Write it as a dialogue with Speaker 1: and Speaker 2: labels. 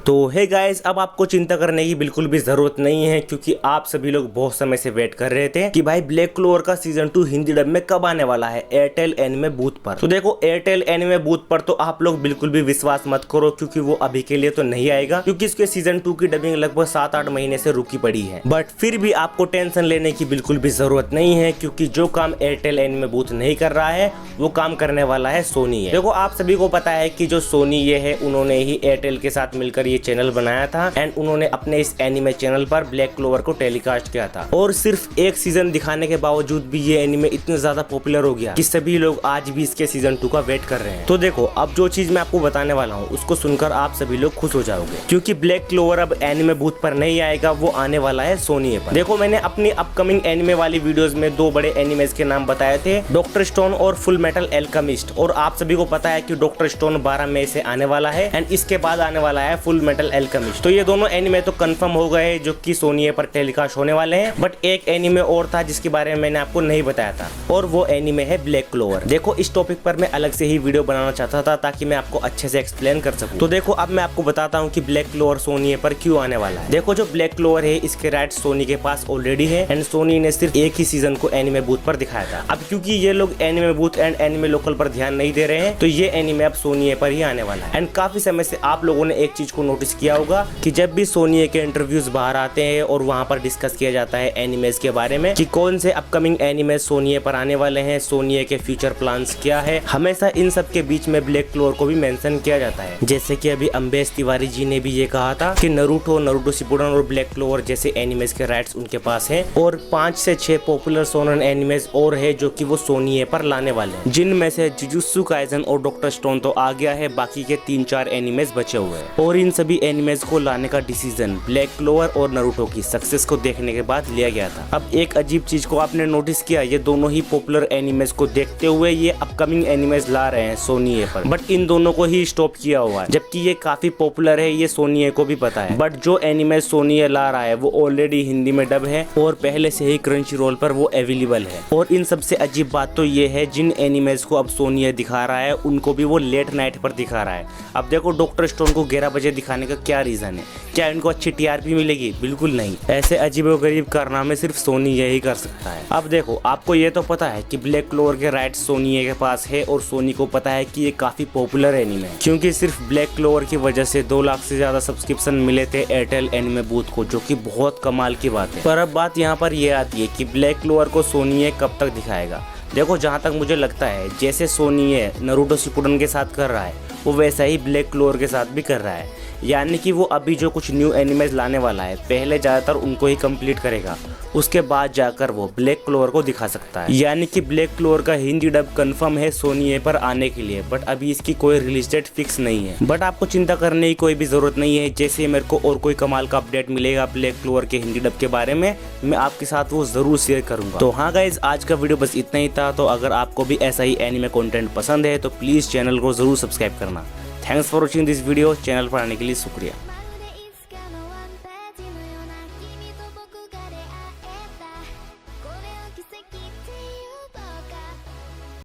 Speaker 1: तो hey guys, अब आपको चिंता करने की बिल्कुल भी जरूरत नहीं है, क्योंकि आप सभी लोग बहुत समय से वेट कर रहे थे कि भाई ब्लैक क्लोवर का सीजन 2 हिंदी डब में कब आने वाला है एयरटेल एनिमे बूथ पर। तो देखो, एयरटेल एनिमे बूथ पर तो आप लोग बिल्कुल भी विश्वास मत करो, क्योंकि वो अभी के लिए तो नहीं आएगा, क्योंकि इसके सीजन 2 की डबिंग लगभग 7-8 महीने से रुकी पड़ी है। बट फिर भी आपको टेंशन लेने की बिल्कुल भी जरूरत नहीं है, क्योंकि जो काम एयरटेल एनिमे बूथ नहीं कर रहा है वो काम करने वाला है सोनी है। देखो, आप सभी को पता है कि जो सोनी ये है, उन्होंने ही एयरटेल के साथ मिलकर ये चैनल बनाया था एंड उन्होंने अपने इस एनिमे चैनल पर ब्लैक क्लोवर को टेलीकास्ट किया था। और सिर्फ एक सीजन दिखाने के बावजूद भी ये एनिमे इतना ज्यादा पॉपुलर हो गया कि सभी लोग आज भी इसके सीजन 2 का वेट कर रहे हैं। तो देखो, अब जो चीज मैं आपको बताने वाला हूँ उसको सुनकर आप सभी लोग खुश हो जाओगे, क्योंकि ब्लैक क्लोवर अब एनिमे बूथ पर नहीं आएगा, वो आने वाला है सोनी पर। देखो, मैंने अपनी अपकमिंग एनिमे वाली वीडियोस में 2 बड़े एनिमेज के नाम बताए थे, डॉक्टर स्टोन और फुल मेटल एल्केमिस्ट। और आप सभी को पता है कि डॉक्टर स्टोन 12 मई से आने वाला है एंड इसके बाद आने वाला है फुल मेटल एल्केमिस्ट। तो ये दोनों एनिमे तो कंफर्म हो गए, जो कि सोनी पर टेलीकास्ट होने वाले हैं। बट एक एनिमे और था जिसके बारे में मैंने आपको नहीं बताया था, और वो एनिमे है ब्लैक क्लोवर। देखो, इस टॉपिक पर मैं अलग से ही वीडियो बनाना चाहता था ताकि मैं आपको अच्छे से एक्सप्लेन कर सकूं। तो देखो, अब मैं आपको बताता हूँ कि ब्लैक क्लोवर सोनी पर क्यों आने वाला है। देखो, जो ब्लैक क्लोवर है इसके राइट्स सोनी के पास ऑलरेडी है एंड सोनी ने सिर्फ एक ही सीजन को एनिमे बूथ पर दिखाया था। अब क्योंकि ये लोग anime booth and anime local पर ध्यान नहीं दे रहे हैं, तो ये एनिमे अब सोनी पर ही आने वाला है। एंड काफी समय से आप लोगों ने एक चीज को नोटिस किया होगा कि जब भी सोनी के इंटरव्यूज बाहर आते हैं और वहां पर डिस्कस किया जाता है एनिमेज के बारे में कि कौन से अपकमिंग एनिमेज सोनी पर आने वाले हैं, सोनी के फ्यूचर प्लान्स क्या है, हमेशा इन सब के बीच में ब्लैक क्लोवर को भी मेंशन किया जाता है। जैसे कि अभी अम्बेश तिवारी जी ने भी ये कहा था कि नारुतो शिपुडन और ब्लैक क्लोवर जैसे एनिमेज के राइट्स उनके पास हैं, और 5 से 6 पॉपुलर शोनन एनिमेज और है जो कि वो सोनी पर लाने वाले हैं, जिनमें से जुजुत्सु काइसेन और डॉक्टर स्टोन तो आ गया है, बाकी के 3-4 एनिमेज बचे हुए हैं। और इन सभी एनिमेज को लाने का डिसीजन ब्लैक क्लोवर और नारुतो की सक्सेस को देखने के बाद लिया गया था। अब एक अजीब चीज को आपने नोटिस किया, ये दोनों ही पॉपुलर एनिमेज को देखते हुए ये अपकमिंग एनिमेज ला रहे हैं सोनी पर, बट इन दोनों को ही स्टॉप किया हुआ है, जबकि ये काफी पॉपुलर है, ये सोनी को भी पता है। बट जो एनिमेज सोनी ला रहा है वो ऑलरेडी हिंदी में डब है और पहले से ही क्रंची रोल पर वो अवेलेबल है। और इन सबसे अजीब बात तो ये है, जिन एनिमेज को अब सोनी दिखा रहा है उनको भी वो लेट नाइट पर दिखा रहा है। अब देखो, डॉक्टर स्टोन को 11 बजे दिखाने का क्या रीजन है? क्या इनको अच्छी टीआरपी मिलेगी? बिल्कुल नहीं। ऐसे अजीबोगरीब कारनामे सिर्फ सोनी यही कर सकता है। अब देखो, आपको ये तो पता है कि ब्लैक क्लोवर के राइट्स सोनी के पास है, और सोनी को पता है कि ये काफी पॉपुलर एनिमे है, क्योंकि सिर्फ ब्लैक क्लोवर की वजह से 2 लाख से ज्यादा सब्सक्रिप्शन मिले थे एयरटेल एनिमे बूथ को, जो कि बहुत कमाल की बात है। पर अब बात यहाँ पर यह आती है कि ब्लैक क्लोवर को सोनी कब तक दिखाएगा। देखो, जहाँ तक मुझे लगता है, जैसे सोनी नारुतो शिपुडन के साथ कर रहा है, वो वैसा ही ब्लैक क्लोवर के साथ भी कर रहा है। यानी कि वो अभी जो कुछ न्यू एनिमेज लाने वाला है, पहले ज़्यादातर उनको ही कंप्लीट करेगा, उसके बाद जाकर वो ब्लैक क्लोवर को दिखा सकता है। यानी कि ब्लैक क्लोवर का हिंदी डब कंफर्म है सोनी पर आने के लिए, बट अभी इसकी कोई रिलीज डेट फिक्स नहीं है। बट आपको चिंता करने की कोई भी जरूरत नहीं है, जैसे मेरे को और कोई कमाल का अपडेट मिलेगा ब्लैक क्लोवर के हिंदी डब के बारे में, मैं आपके साथ वो जरूर शेयर करूंगा। तो हाँ गाइज, आज का वीडियो बस इतना ही था। तो अगर आपको भी ऐसा ही एनिमे कंटेंट पसंद है तो प्लीज चैनल को जरूर सब्सक्राइब करना। Thanks for watching this video. Channel पर आने के लिए शुक्रिया।